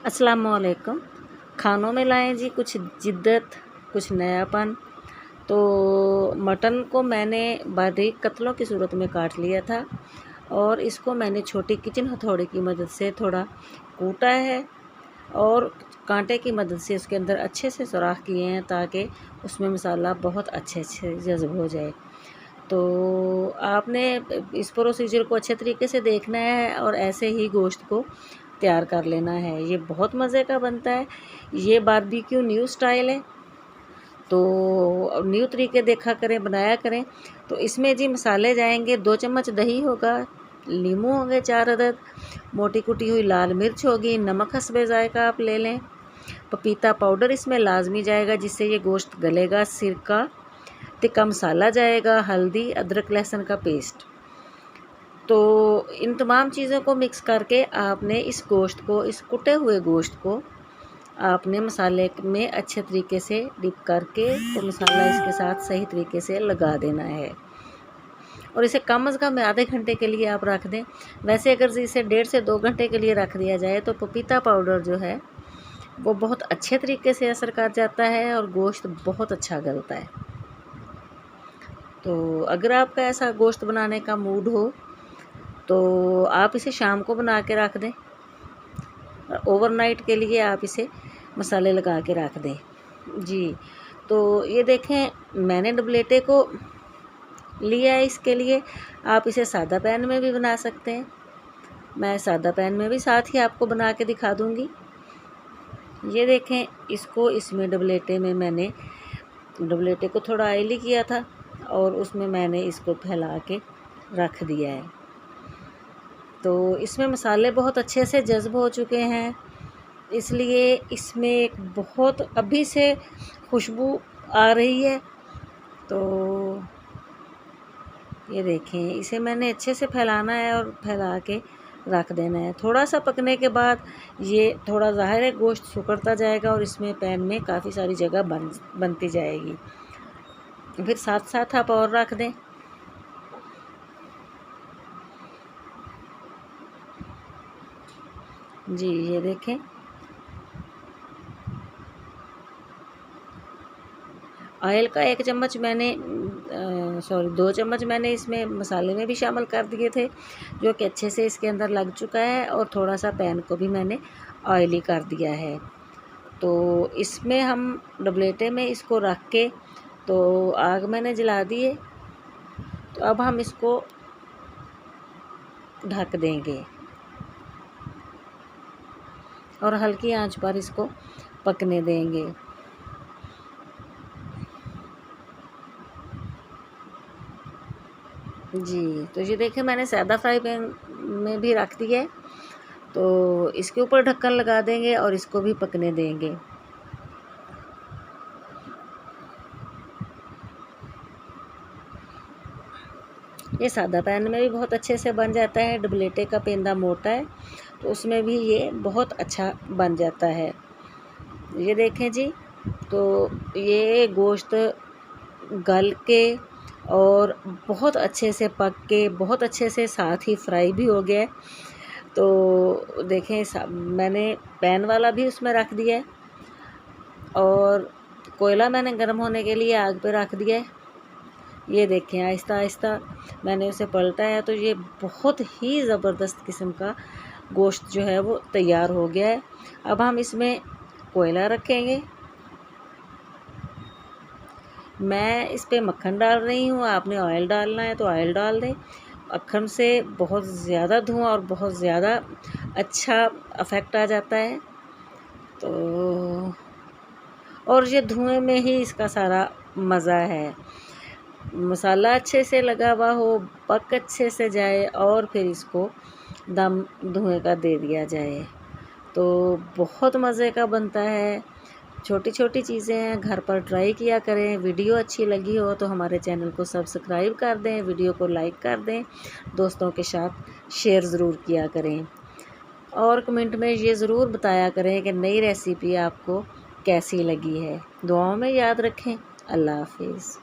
अस्सलामुअलैकुम। खानों में लाएं जी कुछ जिद्दत, कुछ नयापन। तो मटन को मैंने बारीक कतलों की सूरत में काट लिया था और इसको मैंने छोटी किचन हथौड़े की मदद से थोड़ा कूटा है और कांटे की मदद से उसके अंदर अच्छे से सुराख किए हैं ताकि उसमें मसाला बहुत अच्छे से जज़्ब हो जाए। तो आपने इस प्रोसीजर को अच्छे तरीके से देखना है और ऐसे ही गोश्त को तैयार कर लेना है। ये बहुत मज़े का बनता है। ये बारबेक्यू न्यू स्टाइल है, तो न्यू तरीके देखा करें, बनाया करें। तो इसमें जी मसाले जाएंगे, 2 चम्मच दही होगा, नींबू होंगे 4 अदद, मोटी कुटी हुई लाल मिर्च होगी, नमक हस्बे जायका आप ले लें, पपीता पाउडर इसमें लाजमी जाएगा जिससे ये गोश्त गलेगा, सिरका, टिक्का मसाला जाएगा, हल्दी, अदरक लहसुन का पेस्ट। तो इन तमाम चीज़ों को मिक्स करके आपने इस गोश्त को, इस कुटे हुए गोश्त को आपने मसाले में अच्छे तरीके से डिप करके तो मसाला इसके साथ सही तरीके से लगा देना है और इसे कम अज़ कम आधे घंटे के लिए आप रख दें। वैसे अगर इसे 1.5 से 2 घंटे के लिए रख दिया जाए तो पपीता पाउडर जो है वो बहुत अच्छे तरीके से असर कर जाता है और गोश्त बहुत अच्छा गलता है। तो अगर आपका ऐसा गोश्त बनाने का मूड हो तो आप इसे शाम को बना के रख दें, ओवरनाइट के लिए आप इसे मसाले लगा के रख दें जी। तो ये देखें मैंने डबलेटे को लिया है। इसके लिए आप इसे सादा पैन में भी बना सकते हैं। मैं सादा पैन में भी साथ ही आपको बना के दिखा दूंगी। ये देखें, इसको इसमें डबलेटे में मैंने डबलेटे को थोड़ा ऑयली किया था और उसमें मैंने इसको फैला के रख दिया है। तो इसमें मसाले बहुत अच्छे से जज़्ब हो चुके हैं, इसलिए इसमें एक बहुत अभी से खुशबू आ रही है। तो ये देखें, इसे मैंने अच्छे से फैलाना है और फैला के रख देना है। थोड़ा सा पकने के बाद ये थोड़ा ज़ाहिर है गोश्त सुकड़ता जाएगा और इसमें पैन में काफ़ी सारी जगह बनती जाएगी। फिर साथ साथ आप और रख दें। जी ये देखें, ऑयल का 1 चम्मच मैंने 2 चम्मच मैंने इसमें मसाले में भी शामिल कर दिए थे जो कि अच्छे से इसके अंदर लग चुका है और थोड़ा सा पैन को भी मैंने ऑयली कर दिया है। तो इसमें हम डबलेटे में इसको रख के तो आग मैंने जला दी है। तो अब हम इसको ढक देंगे और हल्की आंच पर इसको पकने देंगे। जी तो ये देखें, मैंने सादा फ्राई पैन में भी रख दिया है। तो इसके ऊपर ढक्कन लगा देंगे और इसको भी पकने देंगे। ये सादा पैन में भी बहुत अच्छे से बन जाता है, डबलेटे का पेंदा मोटा है तो उसमें भी ये बहुत अच्छा बन जाता है। ये देखें जी, तो ये गोश्त गल के और बहुत अच्छे से पक के बहुत अच्छे से साथ ही फ्राई भी हो गया है। तो देखें, मैंने पैन वाला भी उसमें रख दिया है और कोयला मैंने गर्म होने के लिए आग पे रख दिया है। ये देखें, आहिस्ता आहिस्ता मैंने उसे पलटा है तो ये बहुत ही ज़बरदस्त किस्म का गोश्त जो है वो तैयार हो गया है। अब हम इसमें कोयला रखेंगे। मैं इस पे मक्खन डाल रही हूँ, आपने ऑयल डालना है तो ऑयल डाल दें। मक्खन से बहुत ज़्यादा धुआं और बहुत ज़्यादा अच्छा इफ़ेक्ट आ जाता है। तो और ये धुएं में ही इसका सारा मज़ा है। मसाला अच्छे से लगा हुआ हो, पक अच्छे से जाए और फिर इसको दम धुएं का दे दिया जाए तो बहुत मज़े का बनता है। छोटी छोटी चीज़ें हैं, घर पर ट्राई किया करें। वीडियो अच्छी लगी हो तो हमारे चैनल को सब्सक्राइब कर दें, वीडियो को लाइक कर दें, दोस्तों के साथ शेयर ज़रूर किया करें और कमेंट में ये ज़रूर बताया करें कि नई रेसिपी आपको कैसी लगी है। दुआओं में याद रखें। अल्लाह हाफिज़।